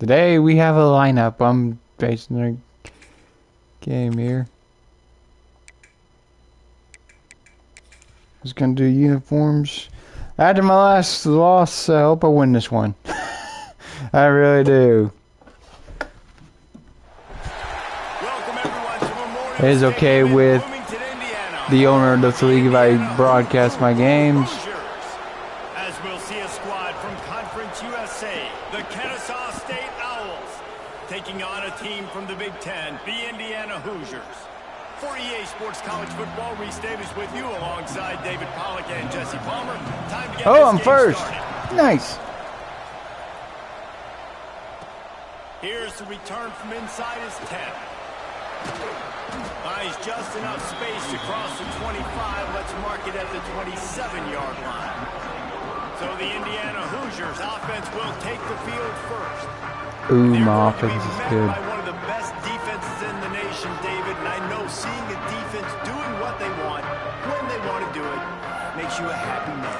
Today we have a lineup. I'm basing the game here. I was gonna do uniforms. After my last loss, I hope I win this one. I really do. It is okay with the owner of the league if I broadcast my games. As we'll see a squad from Conference USA, the Kennesaw State Owls, taking on a team from the Big Ten, the Indiana Hoosiers. For EA Sports College Football, Reese Davis with you alongside David Pollack and Jesse Palmer. Time to get I'm this game first. started. Nice. Here's the return from inside his 10. Buys just enough space to cross the 25. Let's mark it at the 27-yard line. So the Indiana Hoosiers offense will take the field first. Ooh, my offense is good. By one of the best defenses in the nation, David, and I know seeing a defense doing what they want, when they want to do it, makes you a happy man.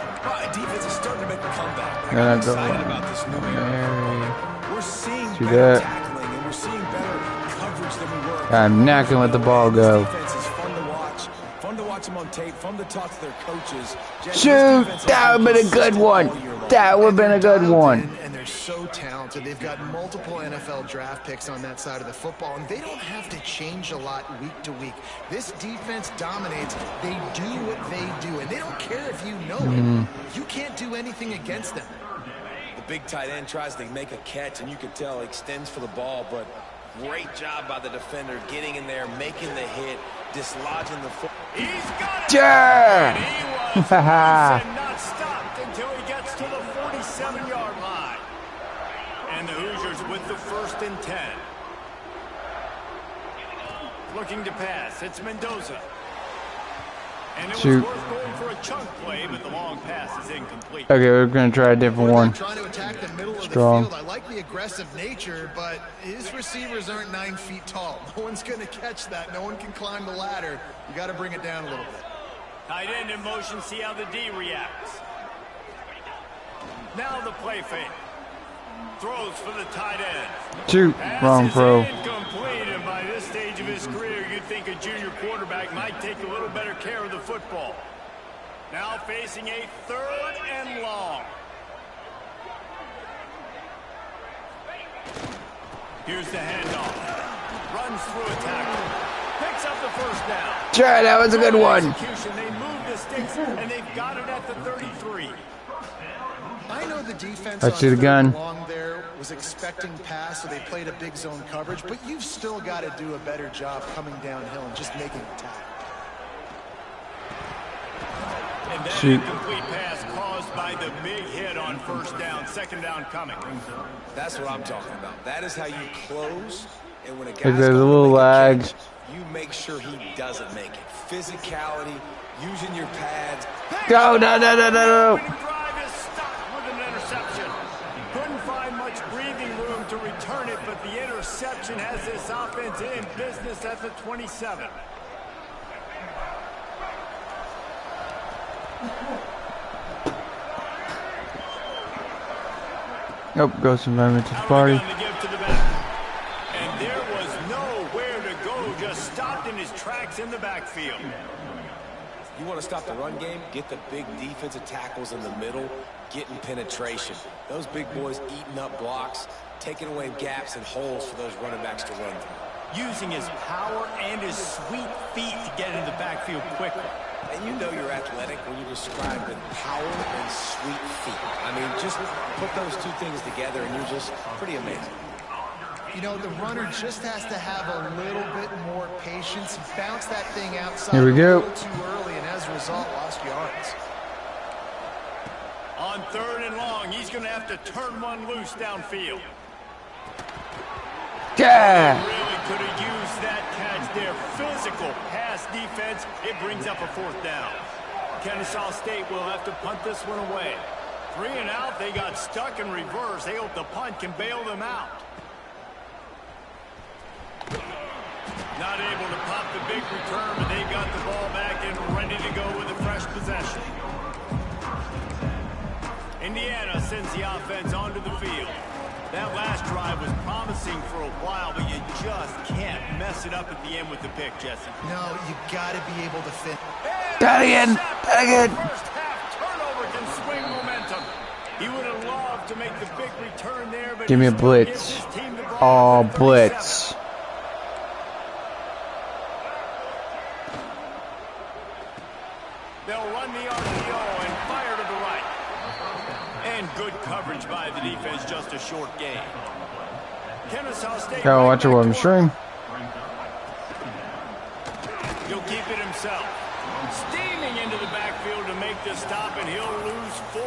Defense is starting to make a comeback. I'm excited about this new era. We're seeing better tackling, and we're seeing better coverage than we were. I'm not gonna let the ball go. Defense is fun to watch. Fun to watch them on tape. Fun to talk to their coaches. Shoot, that would have been a good one. That would have been a good one. And they're so talented. They've got multiple NFL draft picks on that side of the football, and they don't have to change a lot week to week. This defense dominates. They do what they do, and they don't care if you know it. You can't do anything against them. The big tight end tries to make a catch, and you can tell he extends for the ball, but great job by the defender getting in there, making the hit, dislodging the foot. He's got it. Yeah. And he was not stopped until he gets to the 47-yard line. And the Hoosiers with the 1st and 10. Looking to pass. It's Mendoza. And it was worth going for a chunk play, but the long pass is incomplete. Okay, we're gonna try a different one. Trying to attack the middle of Strong. the field. I like the aggressive nature, but his receivers aren't 9 feet tall. No one's going to catch that. No one can climb the ladder. You got to bring it down a little bit. Tight end in motion. See how the D reacts. Now the play fake. Throws for the tight end. Shoot, wrong throw. Incomplete, and by this stage of his career, you'd think a junior quarterback might take a little better care of the football. Now facing a 3rd and long. Here's the handoff. Runs through a tackle. Picks up the 1st down. Sure, that was a good one. They move the sticks, and they've got it at the 33. I know the defense I see the gun. long there was expecting pass, so they played a big zone coverage, but you've still got to do a better job coming downhill and just making a tackle. And that incomplete pass caused by the big hit on 1st down, 2nd down coming. That's what I'm talking about. That is how you close, and when a guy's There's a little lag. you make sure he doesn't make it. Physicality, using your pads. Go, no. Drive is stopped with an interception. Couldn't find much breathing room to return it, but the interception has this offense in business at the 27. Nope, goes some environment to the party. And there was nowhere to go, just stopped in his tracks in the backfield. You want to stop the run game? Get the big defensive tackles in the middle, getting penetration. Those big boys eating up blocks, taking away gaps and holes for those running backs to run through. Using his power and his sweet feet to get into the backfield quickly. And you know you're athletic when you describe with power and sweet feet. I mean, just put those two things together and you're just pretty amazing. You know, the runner just has to have a little bit more patience. Bounce that thing outside Here we go. a little too early, and as a result, lost yards. On 3rd and long, he's going to have to turn one loose downfield. Yeah. Really could have used that catch there. Physical pass defense. It brings up a 4th down. Kennesaw State will have to punt this one away. 3 and out. They got stuck in reverse. They hope the punt can bail them out. Not able to pop the big return, but they've got the ball back and ready to go with a fresh possession. Indiana sends the offense onto the field. That last drive was promising for a while, but you just can't mess it up at the end with the pick, Jesse. No, you got to be able to fit. Got it in. Dang it. First half turnover can swing momentum. He would have loved to make the big return there, but Give me a he still blitz. gives his team the ball Oh, at 37. blitz. They'll run the RPO and fire to the right. And good coverage by the defense, just a short gain. Kennesaw State. Gotta watch your weapon stream. He'll keep it himself. Steaming into the backfield to make the stop, and he'll lose 4.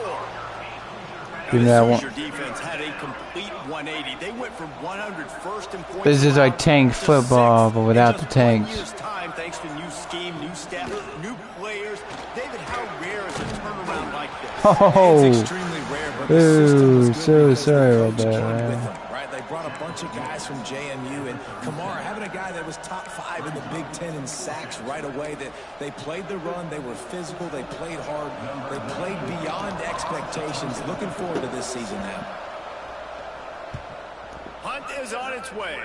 Give me that one. Your defense had a complete 180. They went from 101st in points. This is like tank to football, 6th but without in the just 1 tanks. year's time, thanks to new scheme, new staff, new players. David, how rare is a turnaround like this? Oh, It's extremely rare, but the system was ooh, good so because the sorry coach about that, joined with man. them, right? They brought a bunch of guys from JMU, and Kamara having a guy that was top 5 in the Big Ten in sacks right away. That they played the run, they were physical, they played hard, they played beyond expectations. Looking forward to this season now. Hunt is on its way.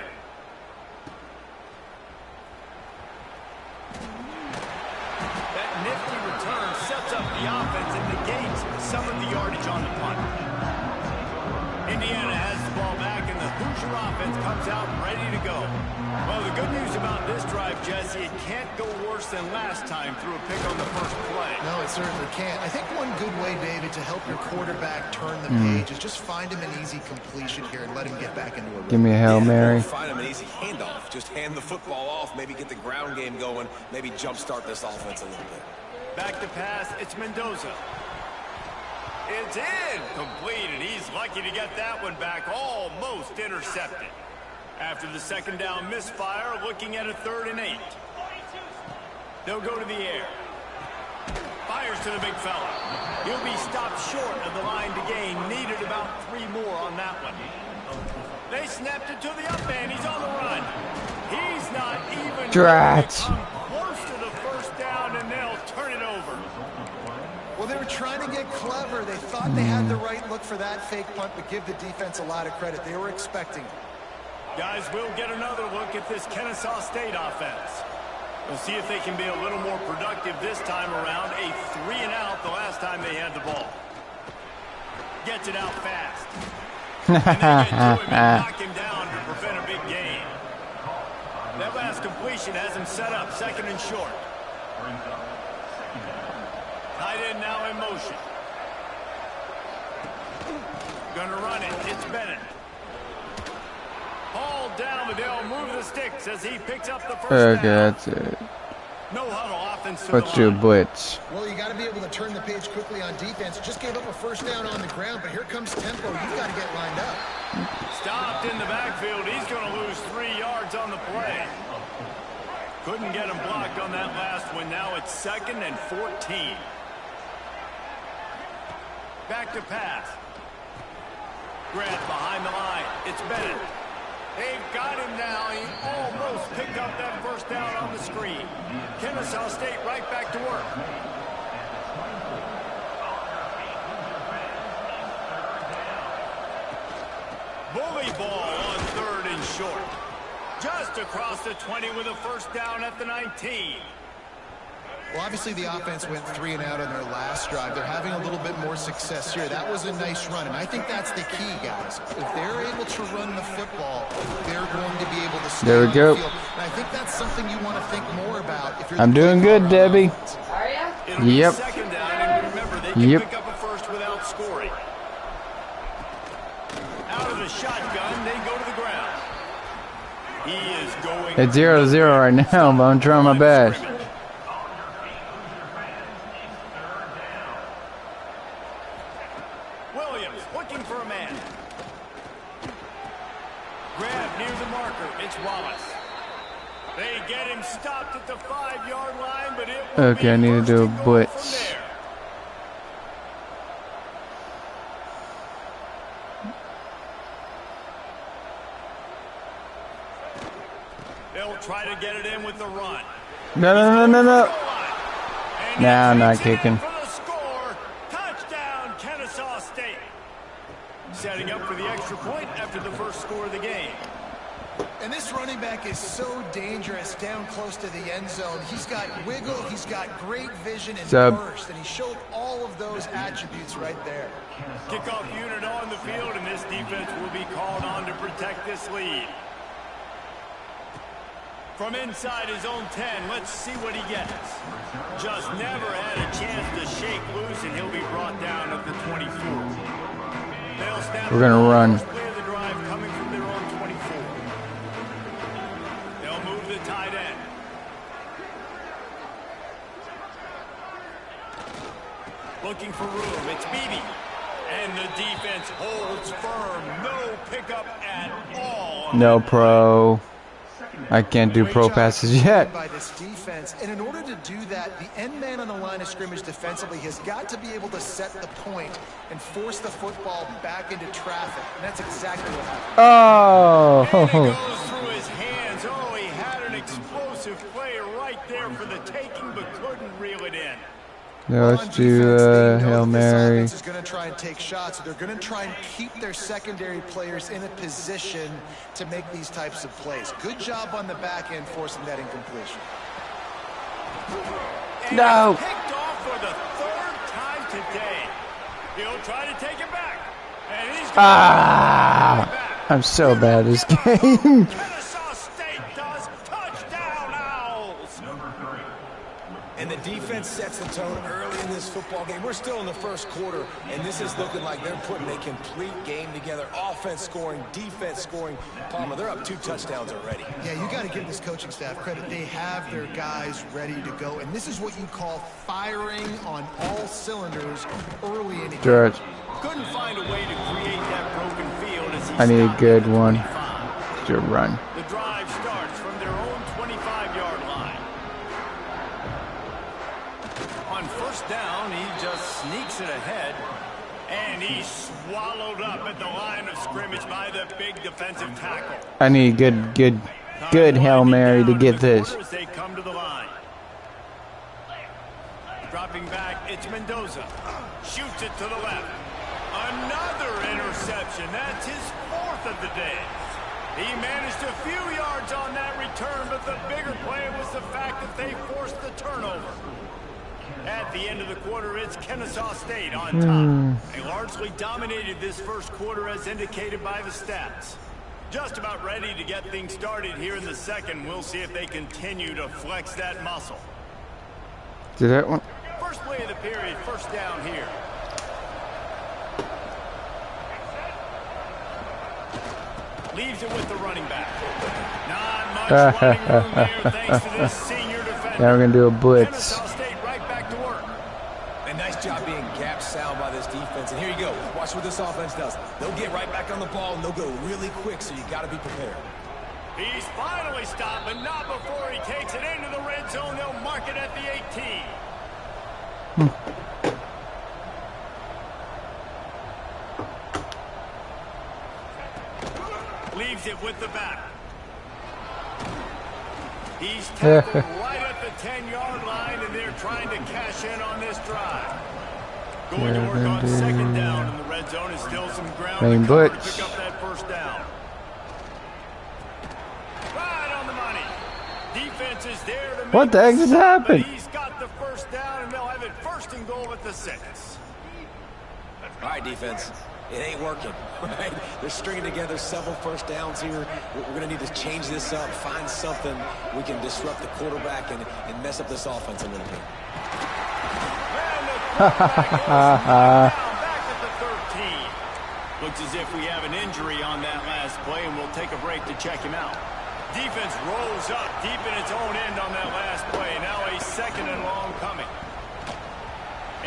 That nifty return sets up the offense and negates some of the yardage on the punt. Indiana has the ball back, and the Hoosier offense comes out ready to go. Well, the good news about this drive, Jesse, it can't go worse than last time through a pick on the first play. No, it certainly can't. I think one good way, David, to help your quarterback turn the page is just find him an easy completion here and let him get back into a rhythm. Give me a Hail Mary. Find him an easy handoff. Just hand the football off, maybe get the ground game going, maybe jumpstart this offense a little bit. Back to pass, it's Mendoza. It's in, complete, and he's lucky to get that one back, almost intercepted. After the second down misfire, looking at a 3rd and 8. They'll go to the air. Fires to the big fella. He'll be stopped short of the line to gain. Needed about 3 more on that one. They snapped it to the up end. He's on the run. He's not even Drat. come close to the first down, and they'll turn it over. Well, they were trying to get clever. They thought they had the right look for that fake punt, but give the defense a lot of credit. They were expecting it. Guys, we'll get another look at this Kennesaw State offense. We'll see if they can be a little more productive this time around. A 3-and-out the last time they had the ball. Gets it out fast. And they get to him and knock him down to prevent a big gain. That last completion has him set up 2nd and short. Tight end now in motion. Gonna run it. It's Bennett. Hauled down, but they'll move the sticks as he picks up the first Okay, down. that's it. No huddle offense to Let's the do a line. blitz. Well, you got to be able to turn the page quickly on defense. Just gave up a first down on the ground, but here comes tempo. You've got to get lined up. Stopped in the backfield. He's going to lose 3 yards on the play. Couldn't get him blocked on that last one. Now it's 2nd and 14. Back to pass. Grant behind the line. It's Bennett. They've got him now. He almost picked up that first down on the screen. Kennesaw State right back to work. Bully ball on 3rd and short. Just across the 20 with a first down at the 19. Well, obviously the offense went 3-and-out on their last drive. They're having a little bit more success here. That was a nice run, and I think that's the key, guys. If they're able to run the football, they're going to be able to stay There we on go. the field. And I think that's something you want to think more about. If you're I'm the doing play good, caller on Debbie. offense. It'll be Yep. 2nd down, and remember, they can Yep. pick up a first without scoring. Out of the shotgun, they go to the ground. He is going. It's 0-0 right now, but I'm trying my best. Williams looking for a man. Grab near the marker. It's Wallace. They get him stopped at the 5-yard line, but it will Okay, be I need to first do a and goal blitz. from there. They'll try to get it in with the run. No, no, no, no, no. And Nah, I'm he not takes it in kicking. for the score. Touchdown, Kennesaw State. Setting up for the extra point after first score of the game. And this running back is so dangerous down close to the end zone. He's got wiggle, he's got great vision and burst, and he showed all of those attributes right there. Kickoff unit on the field, and this defense will be called on to protect this lead. From inside his own 10, let's see what he gets. Just never had a chance to shake loose, and he'll be brought down at the 24. They'll snap. We're gonna run. First play of the drive coming from their own 24. They'll move the tight end. Looking for room. It's Beebe. And the defense holds firm. No pickup at all. No pro. I can't do pro passes yet. By this defense, and in order to do that, the end man on the line of scrimmage defensively has got to be able to set the point and force the football back into traffic. And that's exactly what happened. Oh. And it goes through his hands. Oh, he had an explosive play right there for the taking, but couldn't reel it in. Yeah, let's do Hail Mary. This offense is going to try and take shots. They're going to try and keep their secondary players in a position to make these types of plays. Good job on the back end forcing that incompletion. No. Picked off for the third time today. He'll try to take it back. And he's I'm so bad at this game. Kennesaw State does. Touchdown, Owls. And the defense sets the tone early in this football game. We're still in the first quarter, and this is looking like they're putting a complete game together. Offense scoring, defense scoring. Palmer, they're up 2 touchdowns already. Yeah, you got to give this coaching staff credit. They have their guys ready to go, and this is what you call firing on all cylinders early in the game. George, Couldn't find a way to create that broken field as he I need a stopped good at the one 25. to run. The drive starts from their own 25-yard line. On first down, he just sneaks it ahead, and he's swallowed up at the line of scrimmage by the big defensive tackle. I need good Hail Mary to get this. As they come to the line. Dropping back, it's Mendoza. Shoots it to the left. Another interception. That's his 4th of the day. He managed a few yards on that return, but the bigger play was the fact that they forced the turnover. At the end of the quarter, it's Kennesaw State on top. They largely dominated this first quarter as indicated by the stats. Just about ready to get things started here in the second. We'll see if they continue to flex that muscle. Do that one. First play of the period, first down here. Leaves it with the running back. Not much running room there thanks to this senior defender. Now we're going to do a blitz. Kennesaw State right back to work. A nice job being gap sound by this defense. And here you go. Watch what this offense does. They'll get right back on the ball, and they'll go really quick, so you got to be prepared. He's finally stopped, but not before he takes it into the red zone. They'll mark it at the 18. Leaves it with the back. He's tackled right at the 10-yard line, and they're trying to cash in on this drive. Going to work on second down in the red zone is still some ground to cover to pick up that first down. Right on the money. Defense is there to make What the heck just happened? He's got the first down, and they'll have it first and goal at the 6. All right, defense. It ain't working, right? They're stringing together several first downs here. We're going to need to change this up, find something we can disrupt the quarterback and mess up this offense a little bit. Back at the 13. Looks as if we have an injury on that last play, and we'll take a break to check him out. Defense rolls up deep in its own end on that last play. Now a second and long coming.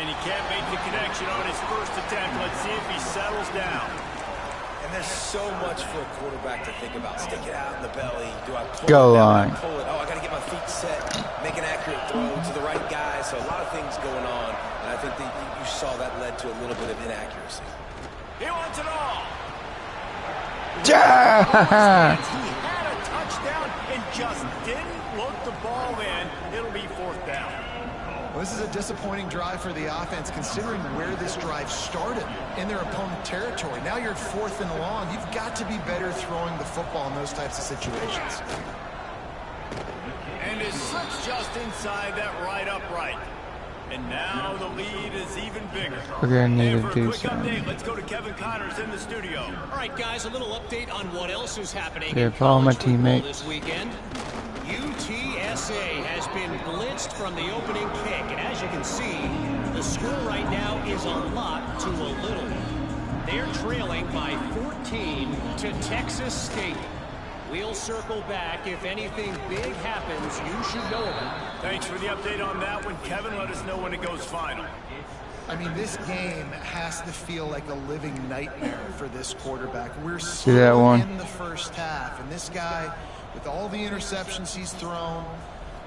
And he can't make the connection on his first attempt. Let's see if he settles down. And there's so much for a quarterback to think about. Stick it out in the belly. Do I pull Go it? line. Pull it. Oh, I got to get my feet set. Make an accurate throw to the right guy. So a lot of things going on. And I think that you saw that led to a little bit of inaccuracy. He wants it all. Yeah! He had a touchdown and just didn't look the ball in. It'll be fourth down. Well, This is a disappointing drive for the offense, considering where this drive started in their opponent territory. Now you're at 4th and long. You've got to be better throwing the football in those types of situations. And it slips just inside that right upright. And now the lead is even bigger. We're gonna need And to for a do quick something. update, let's go to Kevin Connors in the studio. All right, guys, a little update on what else is happening Yeah, in follow my college football teammate. this weekend. UTSA has been blitzed from the opening kick, and as you can see, the score right now is a lot to a little. They're trailing by 14 to Texas State. We'll circle back. If anything big happens, you should know about it. Thanks for the update on that one, Kevin. Let us know when it goes final. I mean, this game has to feel like a living nightmare for this quarterback. We're that still one. in the first half, and this guy, with all the interceptions he's thrown,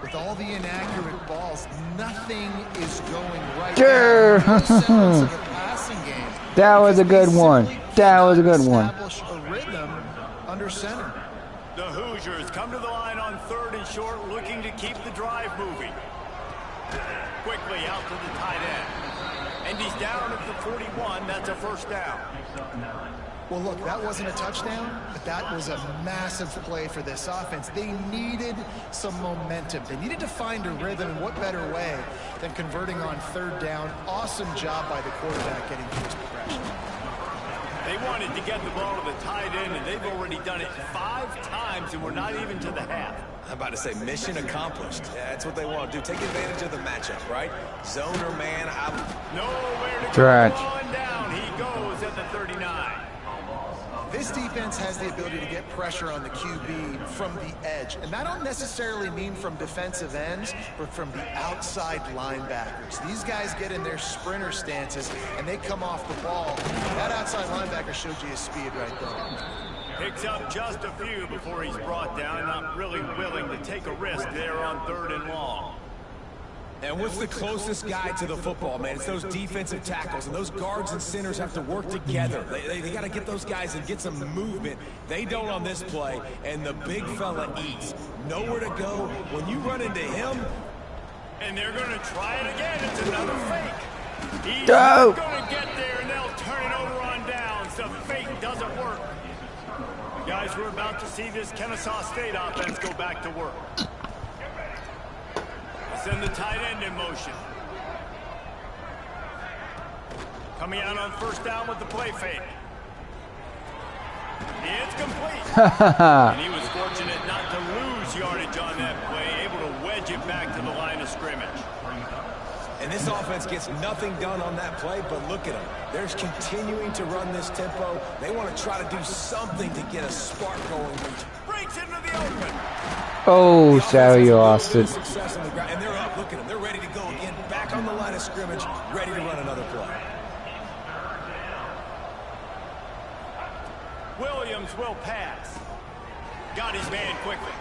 with all the inaccurate balls, nothing is going right. Sure. Now. No semblance of a passing game. That was a good one. That was a good one. Establish a rhythm under center. The Hoosiers come to the line on 3rd and short, looking to keep the drive moving. Quickly out to the tight end. And he's down at the 41. That's a first down. Well, look, that wasn't a touchdown, but that was a massive play for this offense. They needed some momentum. They needed to find a rhythm, and what better way than converting on 3rd down. Awesome job by the quarterback getting through his progression. They wanted to get the ball to the tight end, and they've already done it 5 times, and we're not even to the half. I'm about to say mission accomplished. Yeah, that's what they want to do. Take advantage of the matchup, right? Zone or man, Nowhere to go. Stretch. On down. He goes at the 39. This defense has the ability to get pressure on the QB from the edge. And I don't necessarily mean from defensive ends, but from the outside linebackers. These guys get in their sprinter stances, and they come off the ball. That outside linebacker showed you his speed right there. Picks up just a few before he's brought down. Not really willing to take a risk there on 3rd and long. And what's the closest guy to the football, man? It's those defensive tackles, and those guards and centers have to work together. They got to get those guys and get some movement. They don't on this play, and the big fella eats. Nowhere to go. When you run into him... And they're going to try it again. It's another fake. He's Go! going to get there, and they'll turn it over on downs. The fake doesn't work. Guys, we're about to see this Kennesaw State offense go back to work. Send the tight end in motion. Coming out on 1st down with the play fake. It's complete. And he was fortunate not to lose yardage on that play, able to wedge it back to the line of scrimmage. And this offense gets nothing done on that play, but look at them. They're continuing to run this tempo. They want to try to do something to get a spark going. Breaks into the open. Oh, Sally, you lost it. Success on the ground, and they're up. Look at them. They're ready to go again. Back on the line of scrimmage, ready to run another play. Williams will pass. Got his man quickly.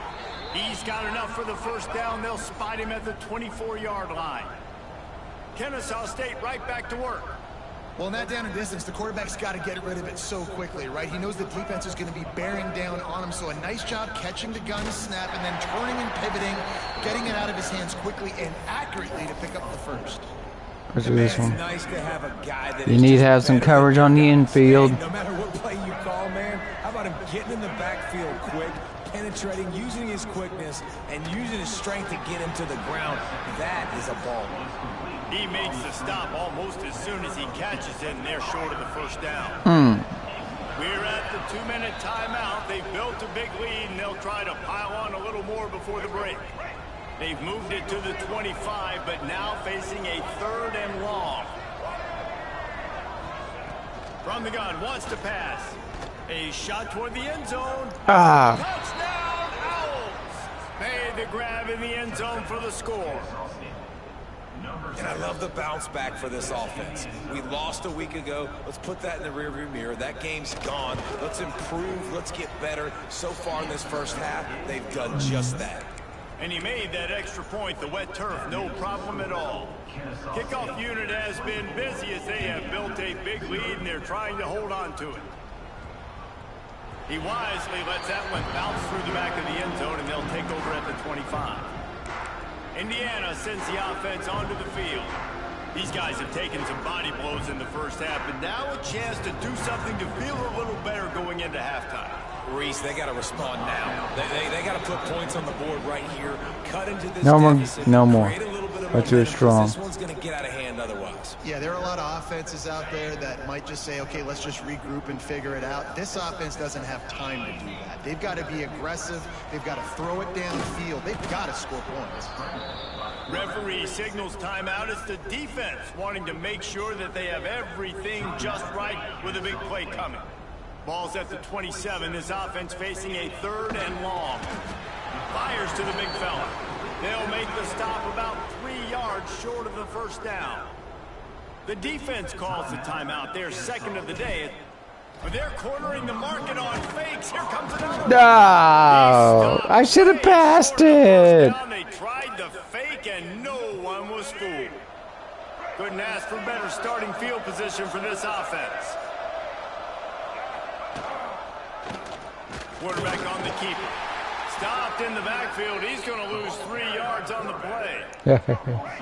He's got enough for the first down. They'll spot him at the 24-yard line. Kennesaw State right back to work. Well, in that down and distance, the quarterback's got to get rid of it so quickly, right? He knows the defense is going to be bearing down on him, so a nice job catching the gun snap and then turning and pivoting, getting it out of his hands quickly and accurately to pick up the first. Let's do this It's one. nice to have a guy that You is need to just have some better coverage than on the guys. infield. No matter what play you call, man, how about him getting in the backfield quick, penetrating, using his quickness, and using his strength to get him to the ground? That is a ball. He makes the stop almost as soon as he catches it, and they're short of the first down. We're at the 2-minute timeout. They've built a big lead, and they'll try to pile on a little more before the break. They've moved it to the 25, but now facing a 3rd and long. From the gun, wants to pass. A shot toward the end zone. Touchdown, Owls! Made the grab in the end zone for the score. And I love the bounce back for this offense. We lost a week ago. Let's put that in the rearview mirror. That game's gone. Let's improve. Let's get better. So far in this first half, they've done just that. And he made that extra point, the wet turf, no problem at all. Kickoff unit has been busy as they have built a big lead, and they're trying to hold on to it. He wisely lets that one bounce through the back of the end zone, and they'll take over at the 25. Indiana sends the offense onto the field. These guys have taken some body blows in the first half, but now a chance to do something to feel a little better going into halftime. Reese, they got to respond now. They got to put points on the board right here. Cut into this No more. deficit, No more. create a little bit of That's too momentum, 'cause strong. This one's going to get out of hand otherwise. Yeah, there are a lot of offenses out there that might just say, okay, let's just regroup and figure it out. This offense doesn't have time to do that. They've got to be aggressive. They've got to throw it down the field. They've got to score points. Referee signals timeout. It's the defense wanting to make sure that they have everything just right with a big play coming. Ball's at the 27. This offense facing a 3rd and long. Fires to the big fella. They'll make the stop about 3 yards short of the first down. The defense calls the timeout. Their second of the day. They're cornering the market on fakes. Here comes another one. No, I should have passed it. They tried the fake and no one was fooled. Couldn't ask for better starting field position for this offense. Quarterback on the keeper. Stopped in the backfield. He's going to lose 3 yards on the play.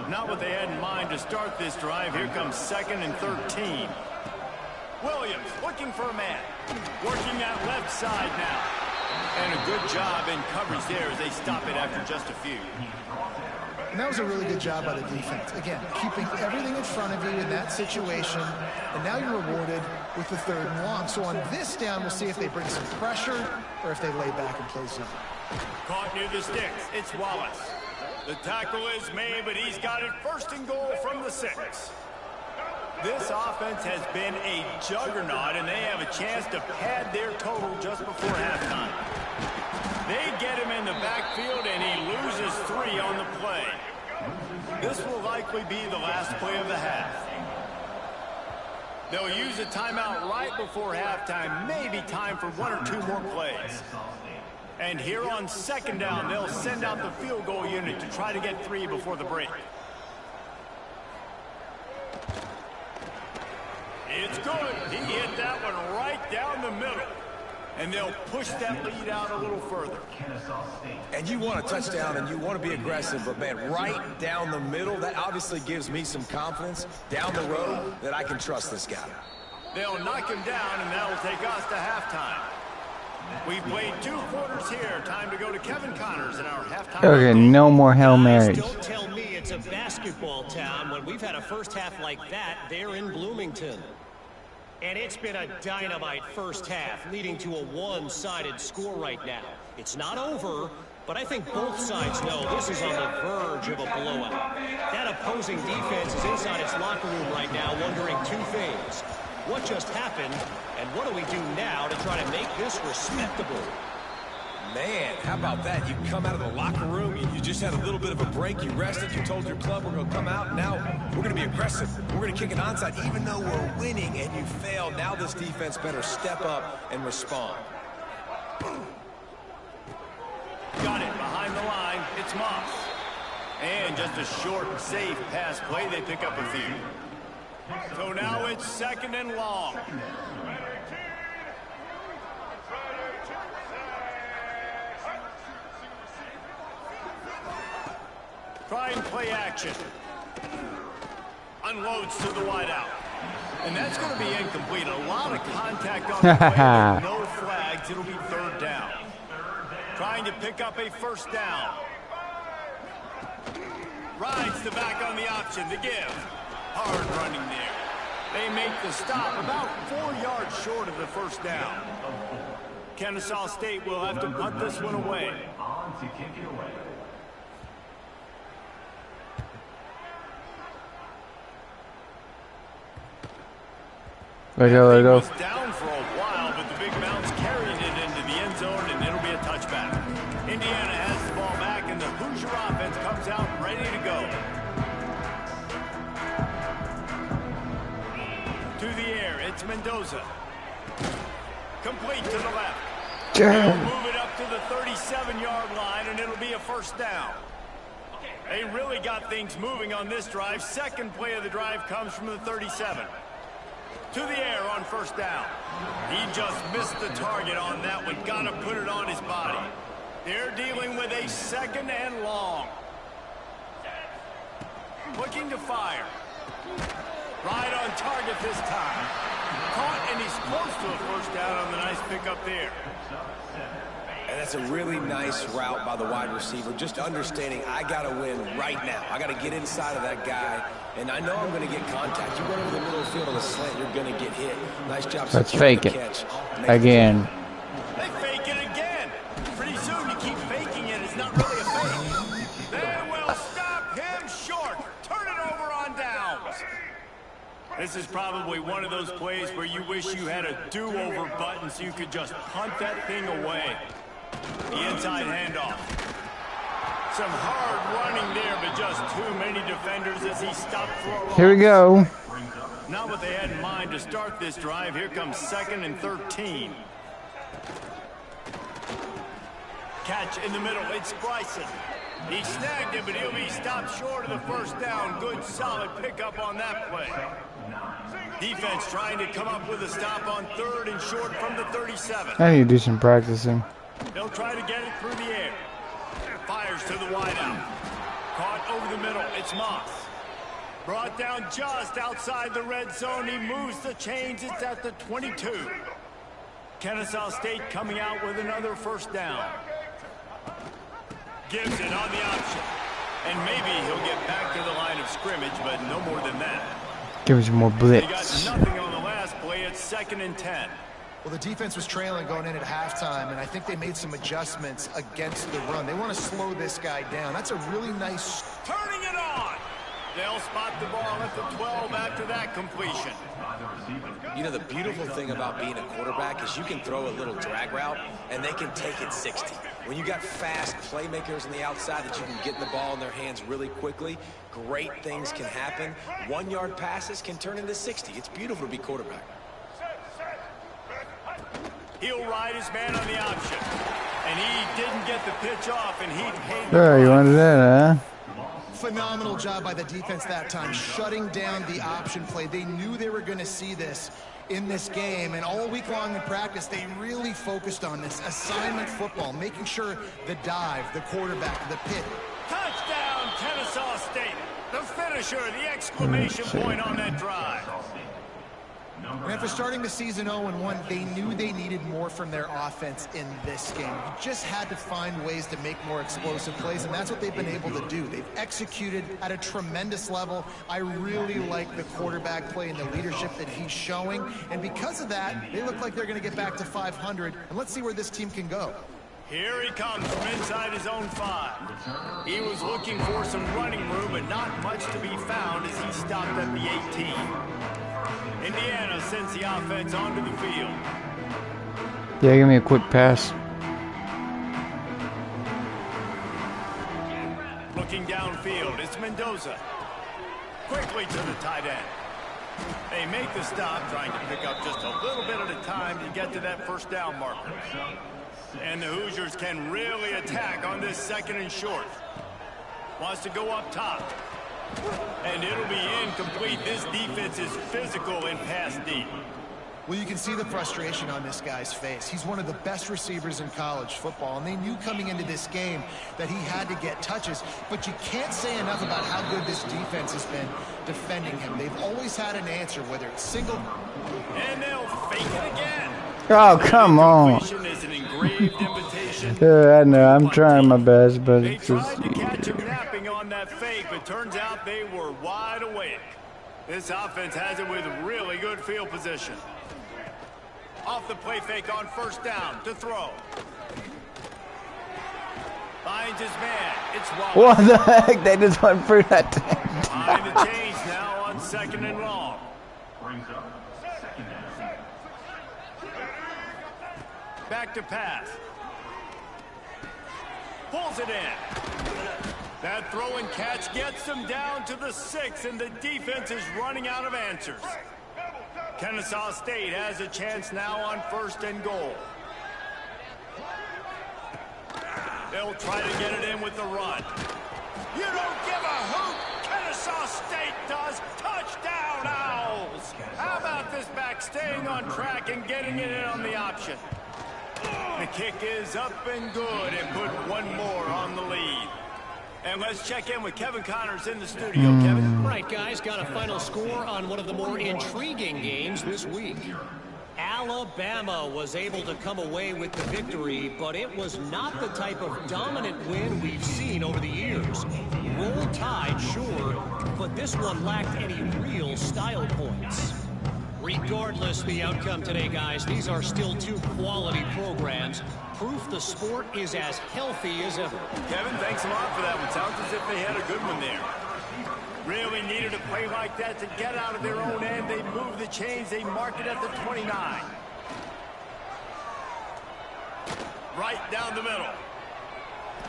Not what they had in mind to start this drive. Here comes 2nd and 13. Williams looking for a man. Working that left side now. And a good job in coverage there as they stop it after just a few. And that was a really good job by the defense. Again, keeping everything in front of you in that situation. And now you're rewarded with the 3rd and long. So on this down, we'll see if they bring some pressure or if they lay back and play zone. Caught near the sticks. It's Wallace. The tackle is made, but he's got it 1st and goal from the 6. This offense has been a juggernaut, and they have a chance to pad their total just before halftime. They get him in the backfield, and he loses 3 on the play. This will likely be the last play of the half. They'll use a timeout right before halftime, maybe time for 1 or 2 more plays. And here on 2nd down, they'll send out the field goal unit to try to get 3 before the break. It's good. He hit that one right down the middle. And they'll push that lead out a little further. And you want a touchdown and you want to be aggressive, but man, right down the middle, that obviously gives me some confidence down the road that I can trust this guy. They'll knock him down, and that'll take us to halftime. We've played 2 quarters here. Time to go to Kevin Connors in our halftime. Okay, no more Hail Marys. Don't tell me it's a basketball town when we've had a first half like that there in Bloomington. And it's been a dynamite first half, leading to a one-sided score right now. It's not over, but I think both sides know this is on the verge of a blowout. That opposing defense is inside its locker room right now wondering 2 things. What just happened, and what do we do now to try to make this respectable? Man, how about that? You come out of the locker room, you just had a little bit of a break, you rested, you told your club we're going to come out, and now we're going to be aggressive. We're going to kick it onside, even though we're winning and you failed. Now this defense better step up and respond. Got it behind the line. It's Moss. And just a short, safe pass play. They pick up a few. So now it's 2nd and long. Try and play action. Unloads to the wideout. And that's going to be incomplete. A lot of contact on the play, but no flags. It'll be 3rd down. Trying to pick up a 1st down. Rides the back on the option to give. Hard running there. They make the stop about 4 yards short of the 1st down. Kennesaw State will have to punt this one away. Let it go. Was down for a while, but the Big Mount's carrying it into the end zone, and it'll be a touchback. Indiana has the ball back, and the Hoosier offense comes out ready to go. To the air, it's Mendoza. Complete to the left. They'll move it up to the 37-yard line, and it'll be a 1st down. They really got things moving on this drive. 2nd play of the drive comes from the 37. To the air on 1st down. He just missed the target on that one. Got to put it on his body. They're dealing with a 2nd and long. Looking to fire. Right on target this time. Caught, and he's close to a first down on the nice pickup there. And that's a really nice route by the wide receiver. Just understanding I got to win right now. I got to get inside of that guy, and I know I'm going to get contact. You run over the middle of the field on a slant, you're going to get hit. Nice job. Let's fake it again. They fake it again. Pretty soon you keep faking it. It's not really a fake. They will stop him short. Turn it over on downs. This is probably one of those plays where you wish you had a do-over button so you could just punt that thing away. The inside handoff. Some hard running there, but just too many defenders as he stopped for a loss. Here we go. Not what they had in mind to start this drive. Here comes 2nd and 13. Catch in the middle. It's Bryson. He snagged it, but he'll be stopped short of the first down. Good, solid pickup on that play. Defense trying to come up with a stop on 3rd and short from the 37. I need to do some practicing. They'll try to get it through the air. Fires to the wideout. Caught over the middle. It's Moss. Brought down just outside the red zone. He moves the chains. It's at the 22. Kennesaw State coming out with another first down. Gibson on the option. And maybe he'll get back to the line of scrimmage, but no more than that. Give me some more They blitz. got nothing on the last play. It's 2nd and 10. Well, the defense was trailing going in at halftime, and I think they made some adjustments against the run. They want to slow this guy down. That's a really nice... Turning it on. They'll spot the ball at the 12 after that completion. You know, the beautiful thing about being a quarterback is you can throw a little drag route, and they can take it 60. When you got fast playmakers on the outside that you can get the ball in their hands really quickly, great things can happen. 1-yard passes can turn into 60. It's beautiful to be quarterback. He'll ride his man on the option. And he didn't get the pitch off, and he paid the Sure, you price. wanted that, huh? Phenomenal job by the defense that time, shutting down the option play. They knew they were going to see this in this game, and all week long in practice, they really focused on this assignment football, making sure the dive, the quarterback, the pit. Touchdown, Kennesaw State. The finisher, the exclamation point on that drive. And after starting the season 0-1, they knew they needed more from their offense in this game. You just had to find ways to make more explosive plays, and that's what they've been able to do. They've executed at a tremendous level. I really like the quarterback play and the leadership that he's showing, and because of that, they look like they're going to get back to 500, and let's see where this team can go. Here he comes from inside his own 5. He was looking for some running room, but not much to be found as he stopped at the 18. Indiana sends the offense onto the field. Yeah, give me a quick pass. Looking downfield, it's Mendoza. Quickly to the tight end. They make the stop, trying to pick up just a little bit at a time to get to that first down marker. And the Hoosiers can really attack on this 2nd and short. Wants to go up top. And it'll be incomplete. This defense is physical in pass deep. Well, you can see the frustration on this guy's face. He's one of the best receivers in college football, and they knew coming into this game that he had to get touches, but you can't say enough about how good this defense has been defending him. They've always had an answer, whether it's single... And they'll fake it again. Oh, come on. Completion is an engraved invitation. Yeah, I know. I'm trying my best, but They it's just... tried to catch him napping on that fake, but turns out they were wide awake. This offense has it with really good field position. Off the play fake on first down to throw. Finds his man. It's Wallace. What the heck? They just went through that. Behind the chains now on 2nd and long. Back to pass. Pulls it in. That throw and catch gets them down to the 6, and the defense is running out of answers. Kennesaw State has a chance now on 1st and goal. They'll try to get it in with the run. You don't give a hoot. Kennesaw State does. Touchdown, Owls. How about this back staying on track and getting it in on the option? The kick is up and good, and put one more on the lead. And let's check in with Kevin Connors in the studio. Kevin? Right, guys, got a final score on one of the more intriguing games this week. Alabama was able to come away with the victory, but it was not the type of dominant win we've seen over the years. Roll Tide, sure, but this one lacked any real style points. Regardless the outcome today, guys, these are still two quality programs. Proof the sport is as healthy as ever. Kevin, thanks a lot for that one. Sounds as if they had a good one there. Really needed a play like that to get out of their own end. They moved the chains. They marked it at the 29. Right down the middle.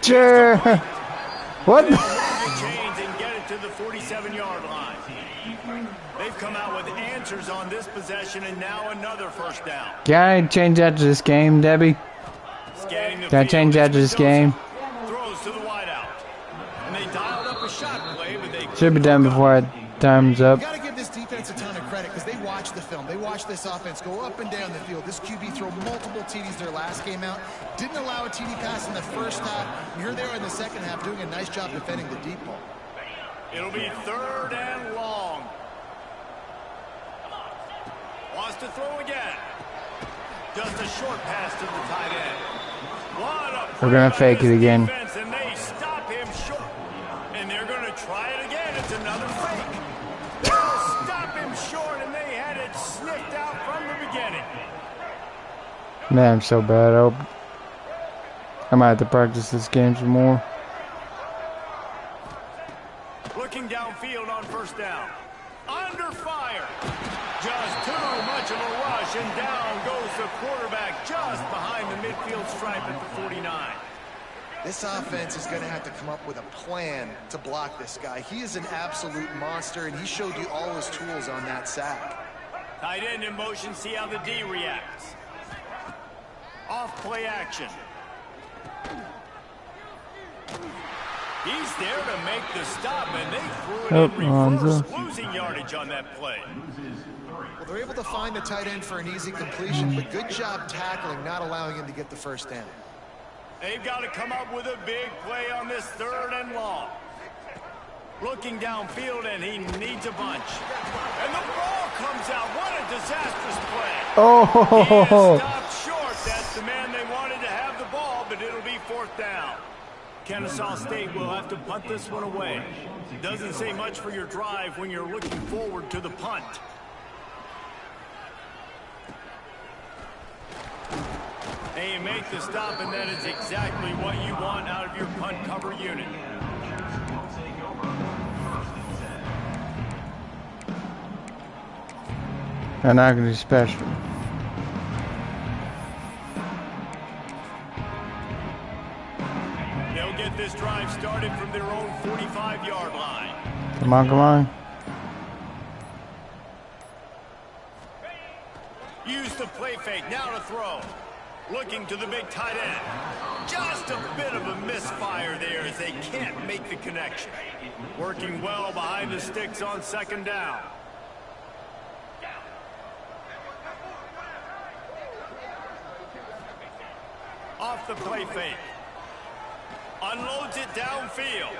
Sure. What? They'll move the chains and get it to the 47-yard line. They've come out with answers on this possession, and now another first down. Can I change that to this game, Debbie? Can I change that to this game? Throws to the wideout. And they dialed up a shot play, but they Should be done before time's up. You got to give this defense a ton of credit because they watch the film. They watch this offense go up and down the field. This QB throw multiple TDs their last game out. Didn't allow a TD pass in the first half. Here they are in the second half doing a nice job defending the deep ball. It'll be 3rd and long. Wants to throw again. Just a short pass to the tight end. We're going to fake it again. And they stop him short. And they're going to try it again. It's another fake. They'll stop him short, and they had it sniffed out from the beginning. Man, I'm so bad. I might have to practice this game some more. Looking downfield on first down. Under fire. Just too much of a rush, and down goes the quarterback just behind the midfield stripe at the 49. This offense is going to have to come up with a plan to block this guy. He is an absolute monster, and he showed you all his tools on that sack. Tight end in motion, see how the D reacts. Off play action. He's there to make the stop, and they threw it in reverse, losing yardage on that play. Well, they're able to find the tight end for an easy completion, but good job tackling, not allowing him to get the first down. They've got to come up with a big play on this 3rd and long. Looking downfield, and he needs a bunch. And the ball comes out. What a disastrous play. Oh! He stopped short. That's the man they wanted to have the ball, but it'll be 4th down. Kennesaw State will have to punt this one away. Doesn't say much for your drive when you're looking forward to the punt. And you make the stop, and that is exactly what you want out of your punt cover unit. I'm not going to be special. They'll get this drive started from their own 45-yard line. Come on, come on. Use the play fake, now to throw. Looking to the big tight end. Just a bit of a misfire there as they can't make the connection. Working well behind the sticks on 2nd down. Off the play fake. Unloads it downfield.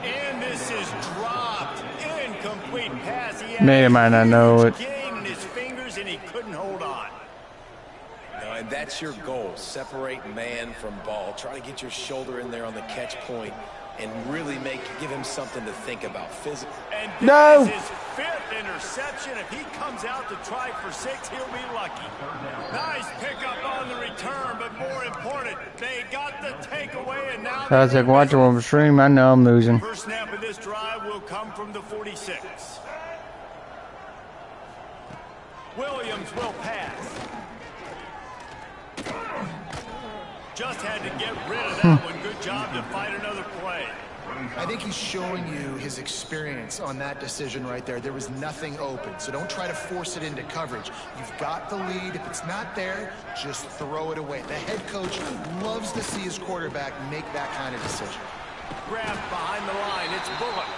And this is dropped. Incomplete pass. He May or might not know it. Gain in his fingers, and he couldn't hold on. No, and that's your goal. Separate man from ball. Try to get your shoulder in there on the catch point and really give him something to think about. Physical. And No! this is his 5th interception. If he comes out to try for 6, he'll be lucky. Nice pickup on the return, but more important, they got the takeaway, and now I was like watching on the stream. I know I'm losing. first snap of this drive will come from the 46. Williams will pass. Just had to get rid of that one. Good job to fight another play. I think he's showing you his experience on that decision right there. There was nothing open, so don't try to force it into coverage. You've got the lead. If it's not there, just throw it away. The head coach loves to see his quarterback make that kind of decision. Grabbed behind the line. It's Bullock.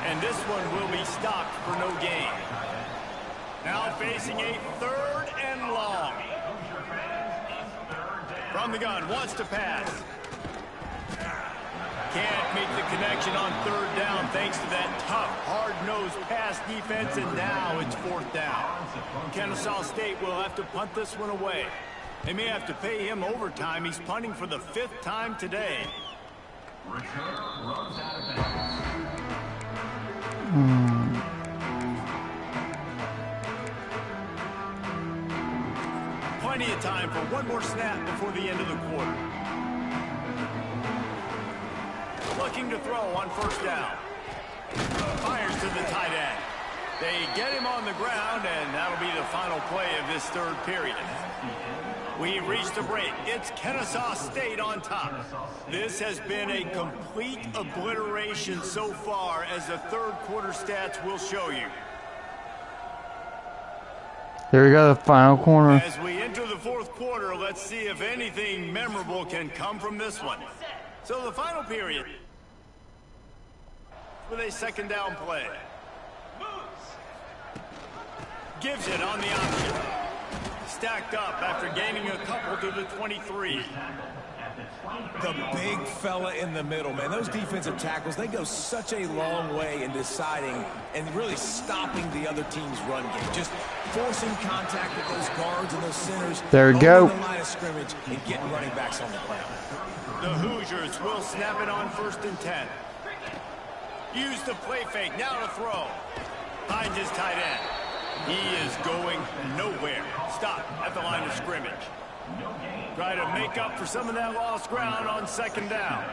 And this one will be stopped for no gain. Now facing a 3rd and long. From the gun, wants to pass. Can't make the connection on third down thanks to that tough, hard-nosed pass defense, and now it's fourth down. Kennesaw State will have to punt this one away. They may have to pay him overtime. He's punting for the 5th time today. Plenty of time for one more snap before the end of the quarter. Looking to throw on first down. Fires to the tight end. They get him on the ground, and that'll be the final play of this third period. We reached the break. It's Kennesaw State on top. This has been a complete obliteration so far, as the third quarter stats will show you. Here we go, the final corner. As we enter the fourth quarter, let's see if anything memorable can come from this one. So the final period with a second down play. Gives it on the option. Stacked up after gaining a couple to the 23. The big fella in the middle, man. Those defensive tackles, they go such a long way in deciding and really stopping the other team's run game. Just forcing contact with those guards and those centers. There we go. Over the line of scrimmage and getting running backs on the ground. The Hoosiers will snap it on 1st and 10. Use the play fake, now to throw. Finds his tight end. He is going nowhere. Stop at the line of scrimmage. Try to make up for some of that lost ground on second down.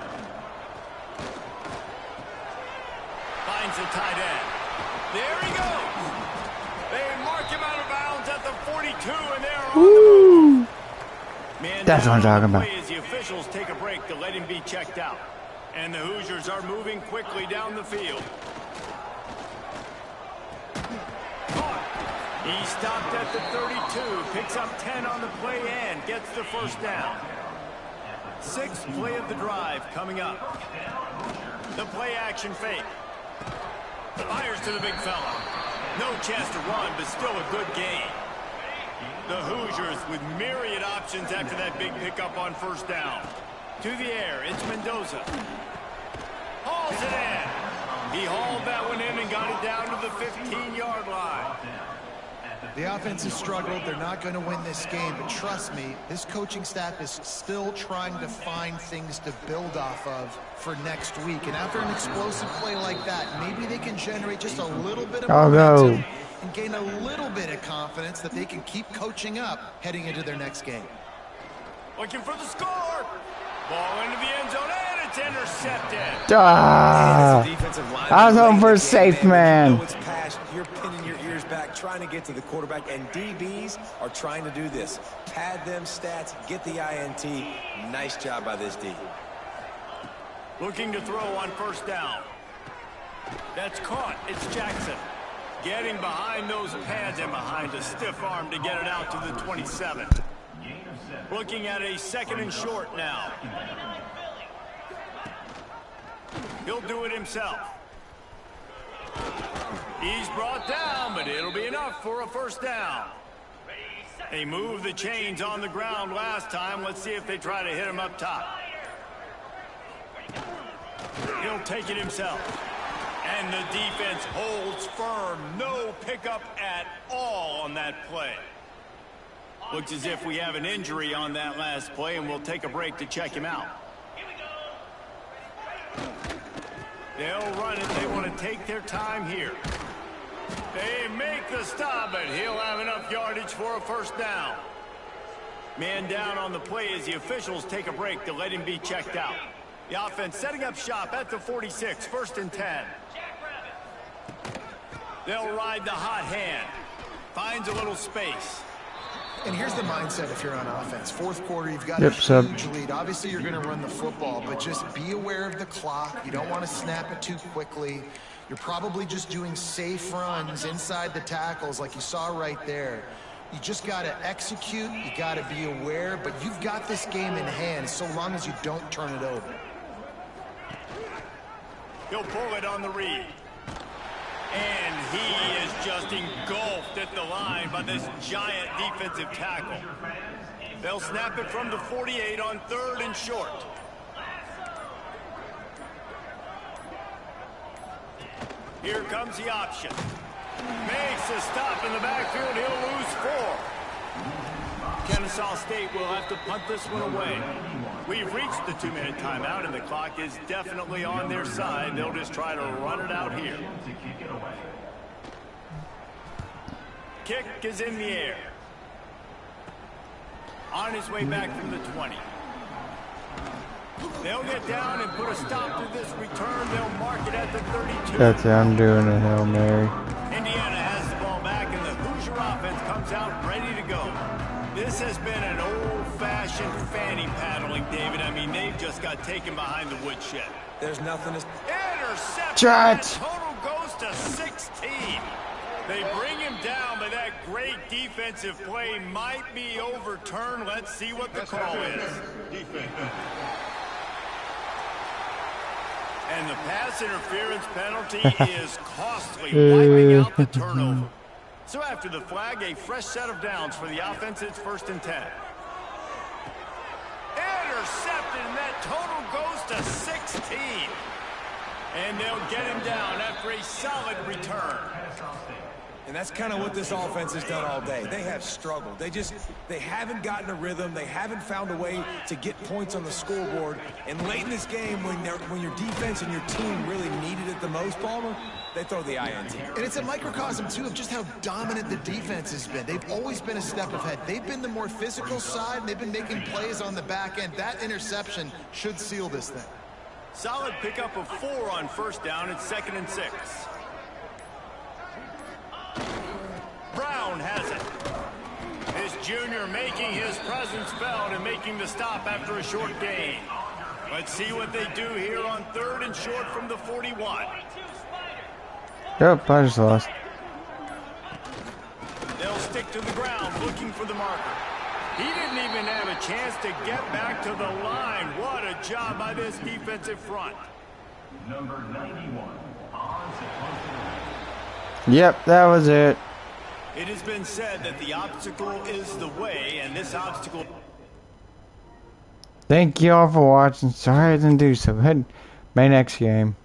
Finds the tight end. There he goes. They mark him out of bounds at the 42, and they're on the move. That's what I'm talking about. As the officials take a break to let him be checked out. And the Hoosiers are moving quickly down the field. He stopped at the 32, picks up 10 on the play and gets the first down. 6th play of the drive coming up. The play action fake. Fires to the big fella. No chance to run, but still a good gain. The Hoosiers with myriad options after that big pickup on first down. To the air, it's Mendoza. Hauls it in. He hauled that one in and got it down to the 15-yard line. The offense has struggled. They're not going to win this game, but trust me, this coaching staff is still trying to find things to build off of for next week. And after an explosive play like that, maybe they can generate just a little bit of momentum and gain a little bit of confidence that they can keep coaching up heading into their next game. Looking for the score. Ball into the end zone, and it's intercepted. I was hoping for a safe man. You're pinning your ears back, trying to get to the quarterback, and DBs are trying to do this. Pad them stats, get the INT. Nice job by this D. Looking to throw on first down. That's caught. It's Jackson. Getting behind those pads and behind a stiff arm to get it out to the 27. Looking at a 2nd and short now. He'll do it himself. He's brought down, but it'll be enough for a first down. They moved the chains on the ground last time. Let's see if they try to hit him up top. He'll take it himself. And the defense holds firm. No pickup at all on that play. Looks as if we have an injury on that last play, and we'll take a break to check him out. They'll run it. They want to take their time here. They make the stop, but he'll have enough yardage for a first down. Man down on the play as the officials take a break to let him be checked out. The offense setting up shop at the 46, 1st and 10. They'll ride the hot hand. Finds a little space. And here's the mindset if you're on offense. 4th quarter, you've got a huge lead. Obviously, you're going to run the football, but just be aware of the clock. You don't want to snap it too quickly. You're probably just doing safe runs inside the tackles like you saw right there. You just got to execute. You got to be aware, but you've got this game in hand so long as you don't turn it over. He'll pull it on the read. And he is just engulfed at the line by this giant defensive tackle. They'll snap it from the 48 on 3rd and short. Here comes the option. Makes a stop in the backfield. He'll lose 4. Kennesaw State will have to punt this one away. We've reached the 2-minute timeout, and the clock is definitely on their side. They'll just try to run it out here. Kick is in the air. On his way back from the 20. They'll get down and put a stop to this return. They'll mark it at the 32. That's it. I'm doing a Hail Mary. Indiana has the ball back, and the Hoosier offense comes out ready to go. This has been an old-fashioned fanny paddling, David. I mean, they've just got taken behind the woodshed. There's nothing to... Interception! That total goes to 16. They bring him down, but that great defensive play might be overturned. Let's see what the call is. And the pass interference penalty is costly, wiping out the turnover. So after the flag, a fresh set of downs for the offense. It's 1st and 10. Intercepted, and that total goes to 16. And they'll get him down after a solid return. And that's kind of what this offense has done all day. They have struggled. They haven't gotten a rhythm. They haven't found a way to get points on the scoreboard. And late in this game, when your defense and your team really needed it the most, Palmer, they throw the INT. And it's a microcosm, too, of just how dominant the defense has been. They've always been a step ahead. They've been the more physical side, and they've been making plays on the back end. That interception should seal this thing. Solid pickup of 4 on 1st down. It's 2nd and 6. Brown has it. This junior making his presence felt and making the stop after a short gain. Let's see what they do here on 3rd and short from the 41. Yep, I just lost. They'll stick to the ground looking for the marker. He didn't even have a chance to get back to the line. What a job by this defensive front. Number 91. Yep, that was it. It has been said that the obstacle is the way, and this obstacle... Thank you all for watching. Sorry I didn't do so. My next game.